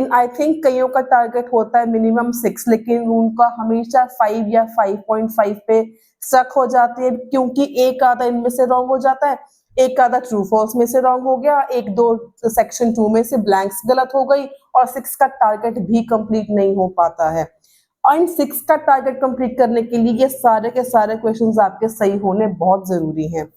लेकिन I think कईयों का टारगेट होता है मिनिमम 6, लेकिन उनका हमेशा 5 या 5.5 पे स्टक हो जाती है, क्योंकि एक आधा इनमें से रॉन्ग हो जाता है, एक आधा ट्रू फॉल्स में से रॉन्ग हो गया, एक दो सेक्शन 2 में से ब्लैंक्स गलत हो गई, और 6 का टारगेट भी कंप्लीट नहीं हो पाता है। और इन 6 का टारगेट कंप्लीट करने के लिए ये सारे के सारे क्वेश्चंस आपके सही होने बहुत जरूरी हैं,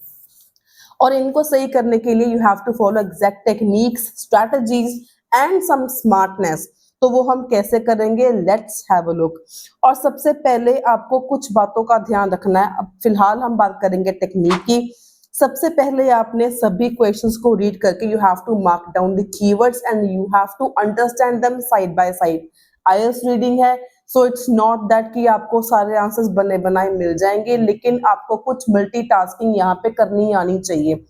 और इनको सही करने के लिए you have to follow exact techniques, strategies and some smartness. तो वो हम कैसे करेंगे, लेट्स हैव अ लुक। और सबसे पहले आपको कुछ बातों का ध्यान रखना है। अब फिलहाल हम बात करेंगे टेक्निक की। सबसे पहले आपने सभी क्वेश्चंस को रीड करके you have to mark down the keywords and you have to understand them side by side. IELTS reading है, सो इट्स नॉट दैट कि आपको सारे आंसर्स बने बनाए मिल जाएंगे, लेकिन आपको कुछ मल्टीटास्किंग यहाँ पे करनी आनी चाहिए।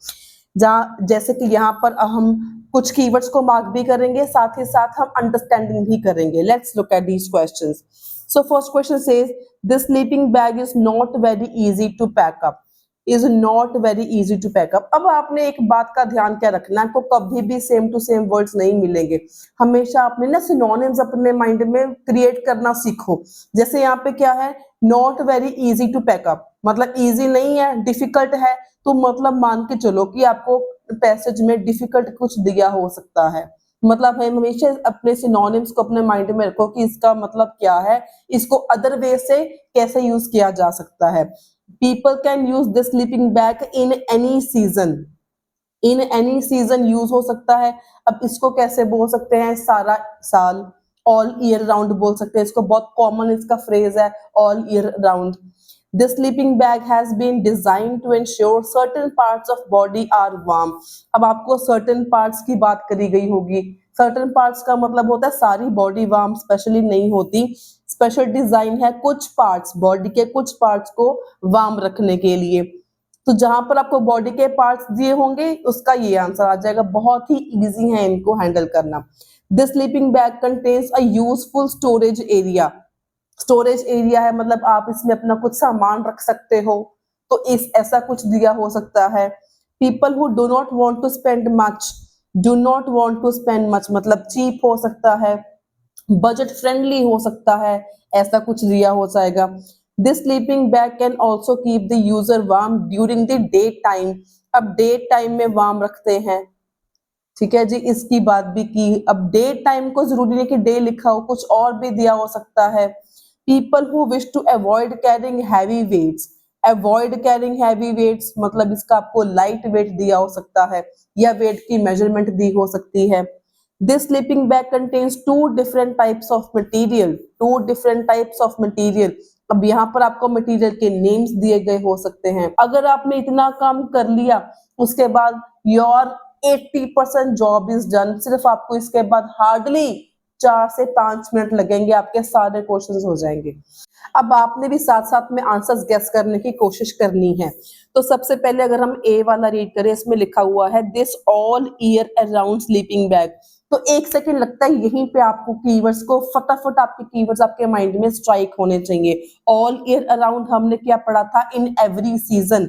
जहाँ जैसे कि यहाँ पर हम कुछ कीवर्ड्स को मार्क भी करेंगे, साथ ही साथ हम अंडरस्टैंडिंग भी करेंगे। Let's look at these questions. So first question says this sleeping bag is not very easy to pack up, is not very easy to pack up. अब आपने एक बात का ध्यान क्या रखना है, आपको कभी भी सेम टू सेम वर्ड्स नहीं मिलेंगे। हमेशा आपने ना सिनोनिम्स अपने माइंड में क्रिएट करना सीखो। जैसे यहाँ पे क्या है, not very easy to pack up, मतलब इजी नहीं है, डिफिकल्ट है, तो मतलब मान के चलो कि आपको पैसेज में डिफिकल्ट कुछ दिया हो सकता है। मतलब हम हमेशा अपने सिनोनिम्स को अपने माइंड में रखो कि इसका मतलब क्या है, इसको अदर वे से कैसे यूज किया जा सकता है। People can use the sleeping bag in any season, in any season use हो सकता है। अब इसको कैसे बोल सकते हैं, सारा साल, ऑल ईयर राउंड बोल सकते हैं इसको, बहुत कॉमन इसका फ्रेज है all year round. The sleeping bag has been designed to ensure certain parts of body are warm। अब आपको certain parts की बात करी गई होगी, certain parts का मतलब होता है सारी बॉडी वार्म स्पेशली नहीं होती, स्पेशल डिजाइन है कुछ पार्ट्स, बॉडी के कुछ पार्ट्स को वार्म रखने के लिए। तो जहां पर आपको बॉडी के पार्ट्स दिए होंगे उसका ये आंसर आ जाएगा। बहुत ही इजी है इनको हैंडल करना। This sleeping bag contains a useful storage area, storage area है मतलब आप इसमें अपना कुछ सामान रख सकते हो, तो इस ऐसा कुछ दिया हो सकता है। People who do not want to spend much, do not want to spend much मतलब चीप हो सकता है, बजट फ्रेंडली हो सकता है, ऐसा कुछ दिया हो जाएगा। This sleeping bag can also keep the user warm during the day time. अब डे टाइम में वार्म रखते हैं, ठीक है जी, इसकी बात भी की। अब डे टाइम को जरूरी नहीं कि डे लिखा हो, कुछ और भी दिया हो सकता है। People who wish to avoid carrying heavy weights, avoid carrying heavy weights मतलब इसका आपको लाइट वेट दिया हो सकता है या वेट की मेजरमेंट दी हो सकती है। This sleeping bag contains 2 different types of material, 2 different types of material. अब यहाँ पर आपको मटेरियल के नेम्स दिए गए हो सकते हैं। अगर आपने इतना काम कर लिया उसके बाद योर 80% जॉब इज डन, सिर्फ आपको इसके बाद हार्डली 4 से 5 मिनट लगेंगे, आपके सारे क्वेश्चंस हो जाएंगे। अब आपने भी साथ साथ में आंसर्स गेस करने की कोशिश करनी है। तो सबसे पहले अगर हम ए वाला रीड करें, इसमें लिखा हुआ है this all year around sleeping bag. तो 1 सेकंड लगता है, यहीं पे आपको कीवर्ड्स को फटाफट आपके कीवर्ड्स आपके माइंड में स्ट्राइक होने चाहिए। ऑल ईयर अराउंड हमने क्या पढ़ा था, इन एवरी सीजन,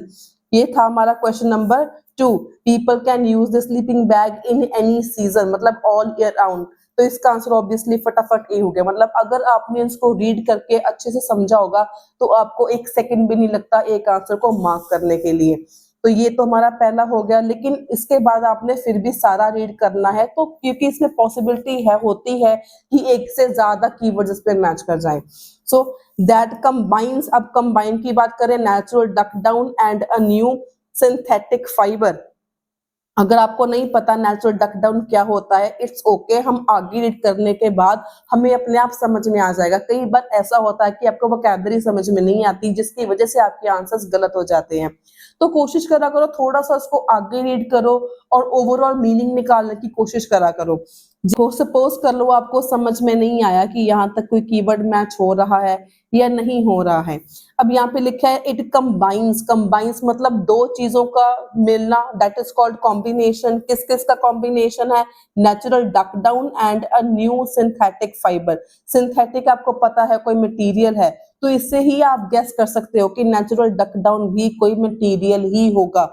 ये था हमारा question number 2। People can use the sleeping bag in any season मतलब ऑल ईयर राउंड, तो इसका आंसर ऑब्वियसली फटाफट ए हो गया। मतलब अगर आपने इसको रीड करके अच्छे से समझा होगा तो आपको 1 सेकंड भी नहीं लगता एक आंसर को मार्क करने के लिए। तो ये तो हमारा पहला हो गया, लेकिन इसके बाद आपने फिर भी सारा रीड करना है, तो क्योंकि इसमें पॉसिबिलिटी है होती है कि एक से ज्यादा कीवर्ड्स इस पे मैच कर जाएं। सो दैट कंबाइंस, अब कंबाइन की बात करें, natural duck down and a new synthetic fibre. अगर आपको नहीं पता नेचुरल डक डाउन क्या होता है, इट्स ओके, हम आगे रीड करने के बाद हमें अपने आप समझ में आ जाएगा। कई बार ऐसा होता है कि आपको वोकैबुलरी समझ में नहीं आती, जिसकी वजह से आपके आंसर्स गलत हो जाते हैं। तो कोशिश करा करो थोड़ा सा उसको आगे रीड करो और ओवरऑल मीनिंग निकालने की कोशिश करा करो। जो सपोज कर लो आपको समझ में नहीं आया कि यहाँ तक कोई कीवर्ड मैच हो रहा है या नहीं हो रहा है। अब यहाँ पे लिखा है इट कंबाइंस, कंबाइंस मतलब 2 चीजों का मिलना, दैट इज कॉल्ड कॉम्बिनेशन। किस किस का कॉम्बिनेशन है, natural duck down and a new synthetic fibre. Synthetic आपको पता है कोई मटेरियल है, तो इससे ही आप गेस कर सकते हो कि नेचुरल डक डाउन भी कोई मटेरियल ही होगा।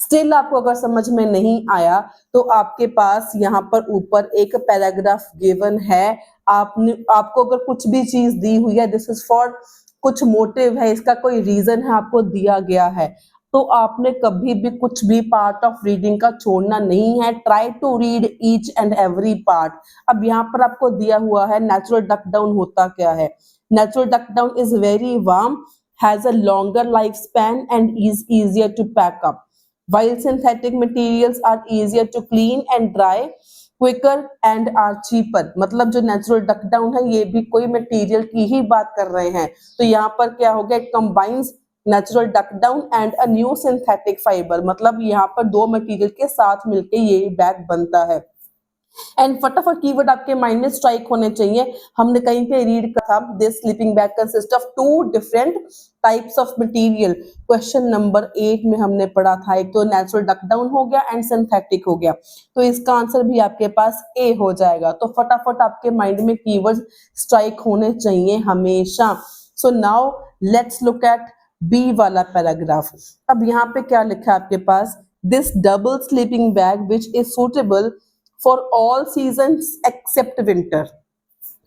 स्टिल आपको अगर समझ में नहीं आया तो आपके पास यहाँ पर ऊपर एक पैराग्राफ गिवन है। आपको अगर कुछ भी चीज दी हुई है, दिस इज फॉर कुछ मोटिव है, इसका कोई रीजन है, आपको दिया गया है, तो आपने कभी भी कुछ भी पार्ट ऑफ रीडिंग का छोड़ना नहीं है। Try to read each and every part. अब यहाँ पर आपको दिया हुआ है नेचुरल डक डाउन होता क्या है। Natural duck down is very warm, has a longer life span and is easier to pack up, while synthetic materials are easier to clean and dry, quicker and are cheaper। मतलब जो natural duck down है ये भी कोई material की ही बात कर रहे हैं। तो यहाँ पर क्या हो गया, it combines natural duck down and a new synthetic fibre. मतलब यहाँ पर दो मटेरियल के साथ मिलके ये बैग बनता है। एंड फटाफट कीवर्ड आपके माइंड में स्ट्राइक होने चाहिए। हमने कहीं पे रीड किया था, this sleeping bag consist of 2 different types of material. Question number 8 में हमने पढ़ा था, एक तो नेचुरल डक डाउन हो गया एंड सिंथेटिक हो गया। तो इसका आंसर भी आपके पास ए हो जाएगा। तो फटाफट आपके माइंड में कीवर्ड स्ट्राइक होने चाहिए हमेशा। So now let's look at B वाला पैराग्राफ। अब यहाँ पे क्या लिखा है आपके पास, this double sleeping bag which is suitable for all seasons except winter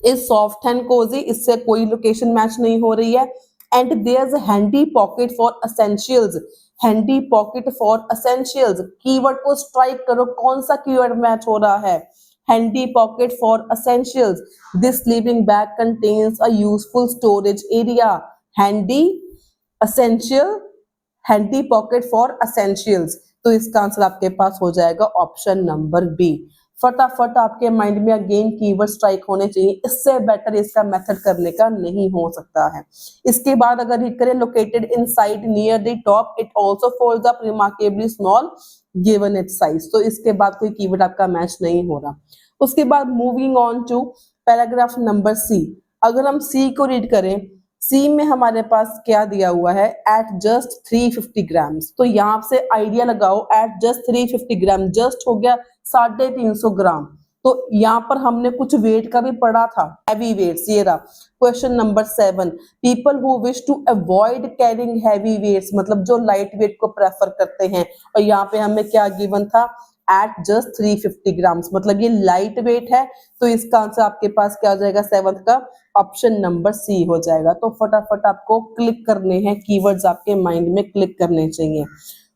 is soft and cozy। इससे कोई लोकेशन मैच नहीं हो रही है। and there's a handy pocket for essentials। handy pocket for essentials keyword को स्ट्राइक करो, कौन सा कीवर्ड मैच हो रहा है। handy pocket for essentials, this sleeping bag contains a useful storage area। handy, essential, handy pocket for essentials. तो इसका answer आपके पास हो जाएगा ऑप्शन नंबर बी। फटाफट आपके माइंड में अगेन कीवर्ड स्ट्राइक होने चाहिए, इससे बेटर इसका मेथड करने का नहीं हो सकता है। इसके बाद अगर रीड करें, located inside near the top, it also folds up remarkably small given it's size. तो इसके बाद कोई कीवर्ड आपका मैच नहीं हो रहा। उसके बाद moving on to paragraph number C. अगर हम सी को रीड करें, सी में हमारे पास क्या दिया हुआ है, एट जस्ट 350 ग्राम्स। तो यहाँ से आइडिया लगाओ, एट जस्ट 350 ग्राम, जस्ट हो गया 350 ग्राम। तो यहाँ पर हमने कुछ वेट का भी पढ़ा था, हैवी वेट्स। ये रहा question number 7, people who wish to avoid carrying heavy weights, मतलब जो लाइट वेट को प्रेफर करते हैं। और यहाँ पे हमें क्या गिवन था, एट जस्ट 350 ग्राम्स, मतलब ये लाइट वेट है। तो इसका आंसर आपके पास क्या हो जाएगा, 7th का ऑप्शन नंबर सी हो जाएगा। तो फटाफट आपको क्लिक करने हैं, कीवर्ड्स आपके माइंड में क्लिक करने चाहिए।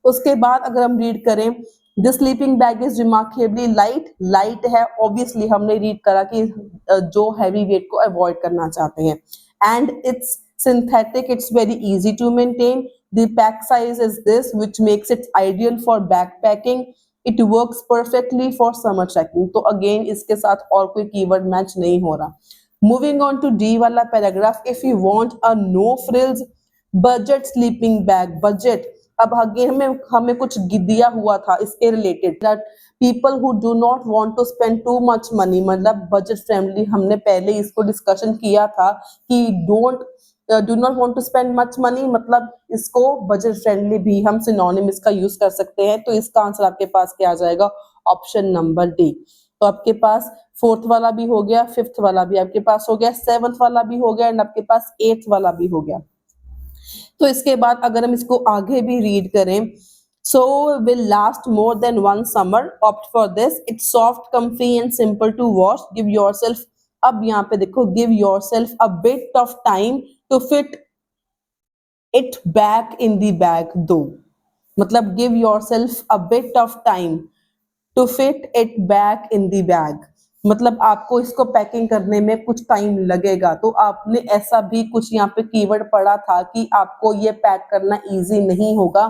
उसके बाद अगर हम रीड करें, the sleeping bag is remarkably light. Light है, ऑब्वियसली हमने रीड करा कि जो हैवी वेट को अवॉइड करना चाहते हैं। And it's synthetic, it's very easy to maintain. The pack size is this which makes it ideal for backpacking. It works perfectly for summer trekking. तो अगेन इसके साथ और कोई कीवर्ड मैच नहीं हो रहा। मूविंग ऑन टू डी वाला paragraph, if you want a no frills budget sleeping bag. Budget, अब अगेन हमें कुछ दिया हुआ था इसके related, that people who do not want to spend too much money, मतलब बजट फ्रेंडली। हमने पहले इसको डिस्कशन किया था कि do not want to spend much money, मतलब इसको बजट फ्रेंडली भी हम सिनोनिम इसका यूज कर सकते हैं। तो इसका आंसर आपके पास क्या आ जाएगा, ऑप्शन नंबर डी। तो आपके पास 4th वाला भी हो गया, 5th वाला भी आपके पास हो गया, 7th वाला भी हो गया एंड आपके पास 8th वाला भी हो गया। तो इसके बाद अगर हम इसको आगे भी रीड करें, so will last more than one summer, opt for this, it's soft, comfy and simple to wash, give yourself, अब यहाँ पे देखो, give yourself a bit of time to fit it back in the bag दो, मतलब give yourself a bit of time to fit it back in the bag, मतलब आपको इसको packing करने में कुछ टाइम लगेगा। तो आपने ऐसा भी कुछ यहाँ पे कीवर्ड पढ़ा था कि आपको ये पैक करना इजी नहीं होगा।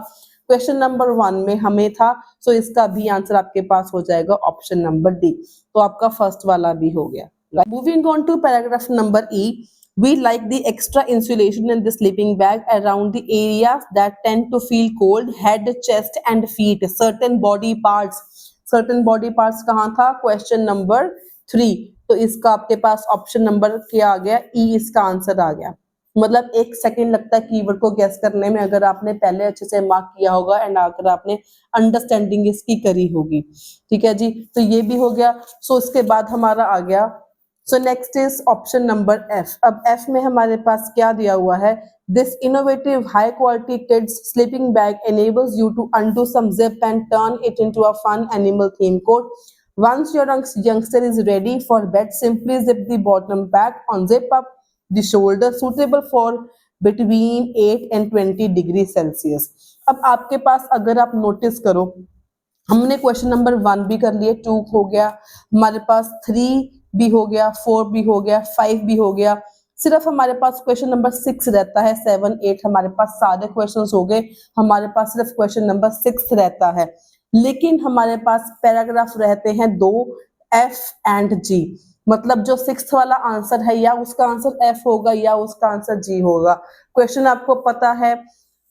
क्वेश्चन नंबर 1 में हमें था, सो इसका भी आंसर आपके पास हो जाएगा ऑप्शन नंबर डी। तो आपका फर्स्ट वाला भी हो गया। Moving on to paragraph number E, we like the extra insulation in the sleeping bag around the areas that tend to feel cold, head, chest and feet, certain body parts। certain body parts कहाँ था, question number 3। तो इसका आपके पास option number क्या आ गया, ई इसका answer आ गया। मतलब 1 सेकेंड लगता है कीवर्ड को गैस करने में, अगर आपने पहले अच्छे से मार्क किया होगा एंड अगर आपने अंडरस्टैंडिंग इसकी करी होगी। ठीक है जी, तो ये भी हो गया। सो इसके बाद हमारा आ गया so next is option number F. अब एफ में हमारे पास क्या दिया हुआ है, this innovative high quality kids sleeping bag enables you to undo some zip and turn it into a fun animal theme coat. Once your youngster is ready for bed, simply zip the bottom back, unzip up the shoulder, suitable for between 8 and 20 degree Celsius. अब आपके पास अगर आप notice करो, हमने question number 1 भी कर लिए, 2 हो गया हमारे पास, 3 भी हो गया, 4 भी हो गया, 5 भी हो गया, सिर्फ हमारे पास क्वेश्चन नंबर 6 रहता है। 7 8 हमारे पास सारे क्वेश्चंस हो गए, हमारे पास सिर्फ क्वेश्चन नंबर 6 रहता है। लेकिन हमारे पास पैराग्राफ रहते हैं 2, एफ एंड जी। मतलब जो 6th वाला आंसर है, या उसका आंसर एफ होगा या उसका आंसर जी होगा। क्वेश्चन आपको पता है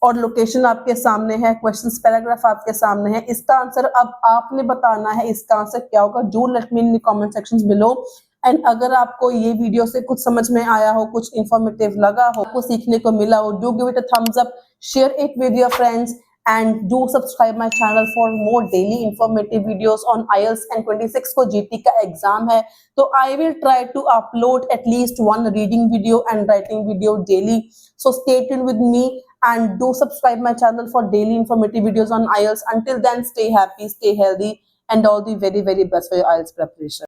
और लोकेशन आपके सामने है, क्वेश्चंस पैराग्राफ आपके सामने है, इसका आंसर अब आपने बताना है, इसका आंसर क्या होगा। Do let me in the comment sections below. And अगर आपको ये वीडियो से कुछ समझ में आया हो, कुछ इंफॉर्मेटिव लगा हो, कुछ सीखने को मिला हो, do give it a thumbs up, share it with your friends and do subscribe my channel for more daily informative videos on IELTS। and 26 को GT का एग्जाम है, तो I will try to upload at least one reading video and writing video daily, so stay tuned with me and do subscribe my channel for daily informative videos on IELTS। Until then, stay happy, stay healthy, and all the very best for your IELTS preparation।